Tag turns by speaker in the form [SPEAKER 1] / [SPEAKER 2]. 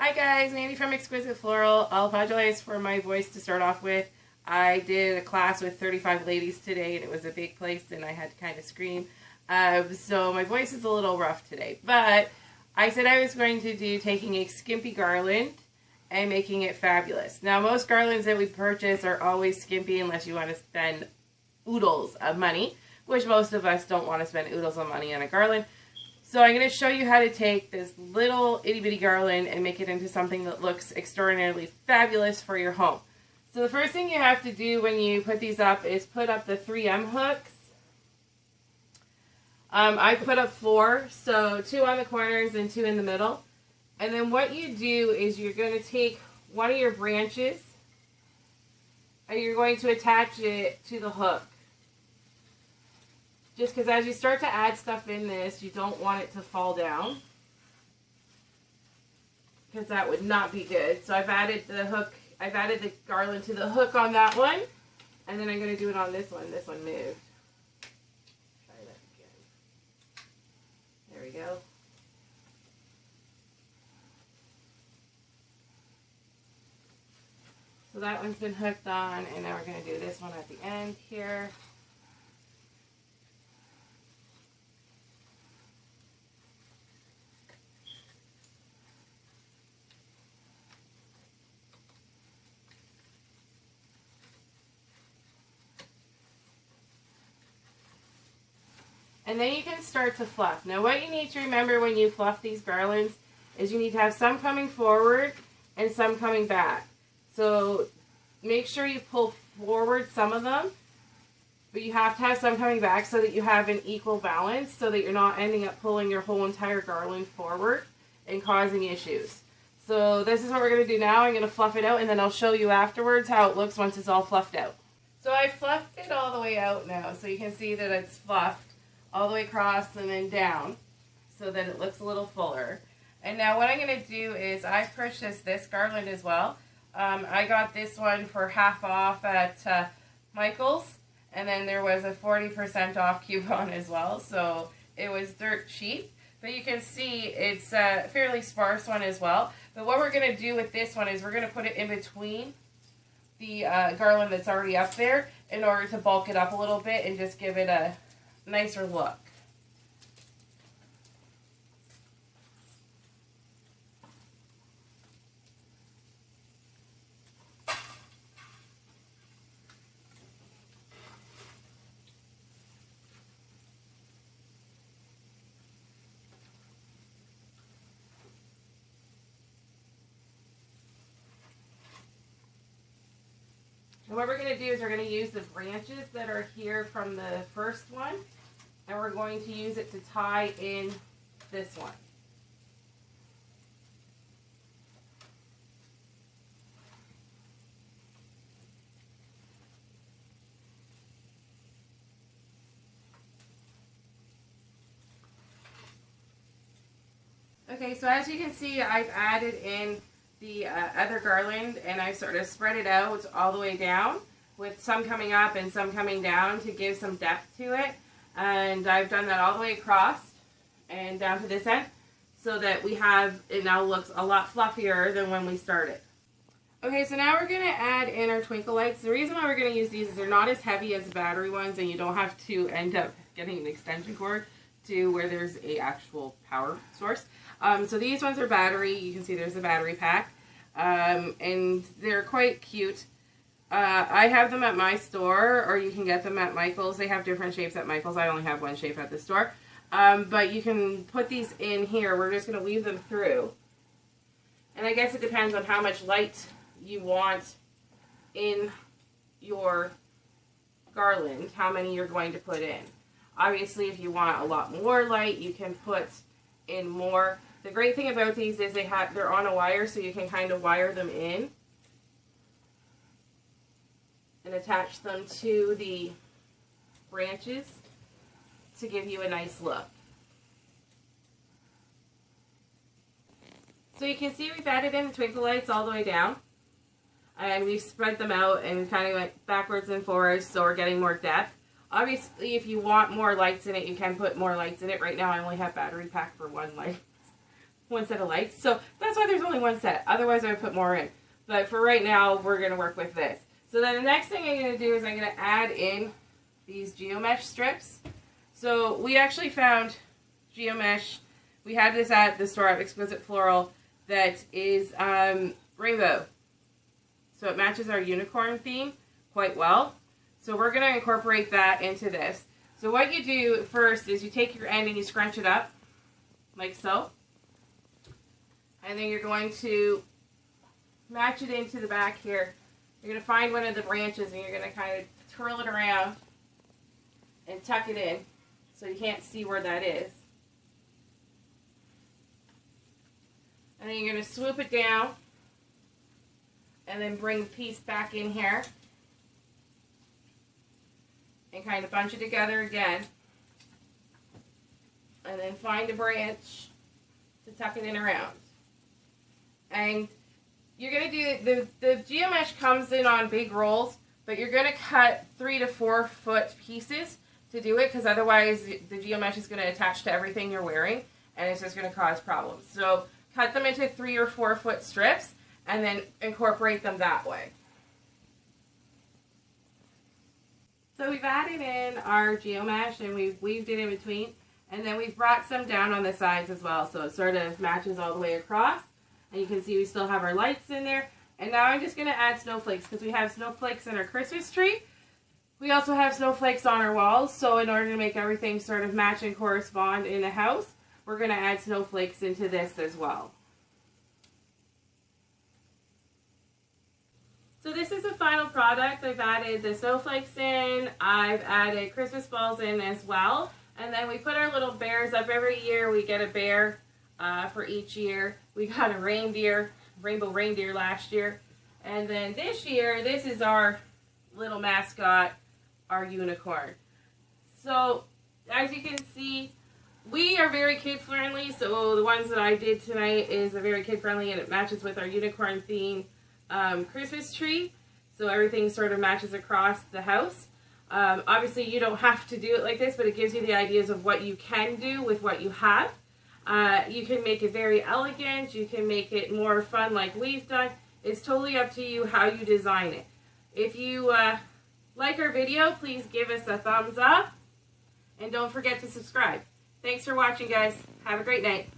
[SPEAKER 1] Hi guys, Mandy from Exquisite Floral. I'll apologize for my voice to start off with. I did a class with 35 ladies today and it was a big place and I had to kind of scream. So my voice is a little rough today. But I said I was going to do taking a skimpy garland and making it fabulous. Now most garlands that we purchase are always skimpy unless you want to spend oodles of money, which most of us don't want to spend oodles of money on a garland. So I'm going to show you how to take this little itty bitty garland and make it into something that looks extraordinarily fabulous for your home. So the first thing you have to do when you put these up is put up the 3M hooks. I put up 4, so 2 on the corners and 2 in the middle. And then what you do is you're going to take one of your branches and you're going to attach it to the hook. Just because as you start to add stuff in this, you don't want it to fall down, because that would not be good. So I've added the hook, I've added the garland to the hook on that one, and then I'm going to do it on this one. This one moved. Try that again. There we go. So that one's been hooked on, and now we're going to do this one at the end here. And then you can start to fluff. Now what you need to remember when you fluff these garlands is you need to have some coming forward and some coming back. So make sure you pull forward some of them, but you have to have some coming back so that you have an equal balance, so that you're not ending up pulling your whole entire garland forward and causing issues. So this is what we're going to do now. I'm going to fluff it out and then I'll show you afterwards how it looks once it's all fluffed out. So I fluffed it all the way out now, so you can see that it's fluffed all the way across and then down so that it looks a little fuller. And now what I'm going to do is I purchased this garland as well. I got this one for half off at Michael's, and then there was a 40% off coupon as well, so it was dirt cheap. But you can see it's a fairly sparse one as well. But what we're going to do with this one is we're going to put it in between the garland that's already up there in order to bulk it up a little bit and just give it a nicer look. And what we're going to do is we're going to use the branches that are here from the first one, and we're going to use it to tie in this one. Okay, so as you can see, I've added in the other garland, and I've sort of spread it out all the way down, with some coming up and some coming down to give some depth to it. And I've done that all the way across and down to this end, so that we have, it now looks a lot fluffier than when we started. Okay, so now we're going to add in our twinkle lights. The reason why we're going to use these is they're not as heavy as the battery ones, and you don't have to end up getting an extension cord to where there's a actual power source. So these ones are battery. You can see there's a battery pack, and they're quite cute. I have them at my store, or you can get them at Michael's. They have different shapes at Michael's. I only have one shape at the store. But you can put these in here. We're just going to weave them through. And I guess it depends on how much light you want in your garland, how many you're going to put in. Obviously, if you want a lot more light, you can put in more. The great thing about these is they're on a wire, so you can kind of wire them in and attach them to the branches to give you a nice look. So you can see we've added in the twinkle lights all the way down, and we've spread them out and kind of went backwards and forwards, so we're getting more depth. Obviously, if you want more lights in it, you can put more lights in it. Right now I only have battery pack for one light, one set of lights. So that's why there's only one set. Otherwise I would put more in. But for right now, we're going to work with this. So then the next thing I'm going to do is I'm going to add in these Geo-Mesh strips. So we actually found Geo-Mesh. We had this at the store at Exquisite Floral that is rainbow. So it matches our unicorn theme quite well. So we're going to incorporate that into this. So what you do first is you take your end and you scrunch it up like so. And then you're going to match it into the back here. You're going to find one of the branches and you're going to kind of twirl it around and tuck it in so you can't see where that is. And then you're going to swoop it down and then bring the piece back in here and kind of bunch it together again. And then find a branch to tuck it in around. And you're going to do, the Geo-Mesh comes in on big rolls, but you're going to cut 3 to 4 foot pieces to do it, because otherwise the Geo-Mesh is going to attach to everything you're wearing, and it's just going to cause problems. So cut them into 3 or 4 foot strips, and then incorporate them that way. So we've added in our Geo-Mesh, and we've weaved it in between, and then we've brought some down on the sides as well, so it sort of matches all the way across. And you can see we still have our lights in there. And now I'm just going to add snowflakes, because we have snowflakes in our Christmas tree. We also have snowflakes on our walls, so in order to make everything sort of match and correspond in the house, we're going to add snowflakes into this as well. So this is the final product. I've added the snowflakes in, I've added Christmas balls in as well, and then we put our little bears up. Every year we get a bear for each year. We got a reindeer, rainbow reindeer last year, and then this year, this is our little mascot, our unicorn. So as you can see, we are very kid friendly, so the ones that I did tonight is a very kid friendly, and it matches with our unicorn theme Christmas tree, so everything sort of matches across the house. Obviously you don't have to do it like this, but it gives you the ideas of what you can do with what you have. You can make it very elegant, you can make it more fun like we've done. It's totally up to you how you design it. If you like our video, please give us a thumbs up, and don't forget to subscribe. Thanks for watching, guys. Have a great night.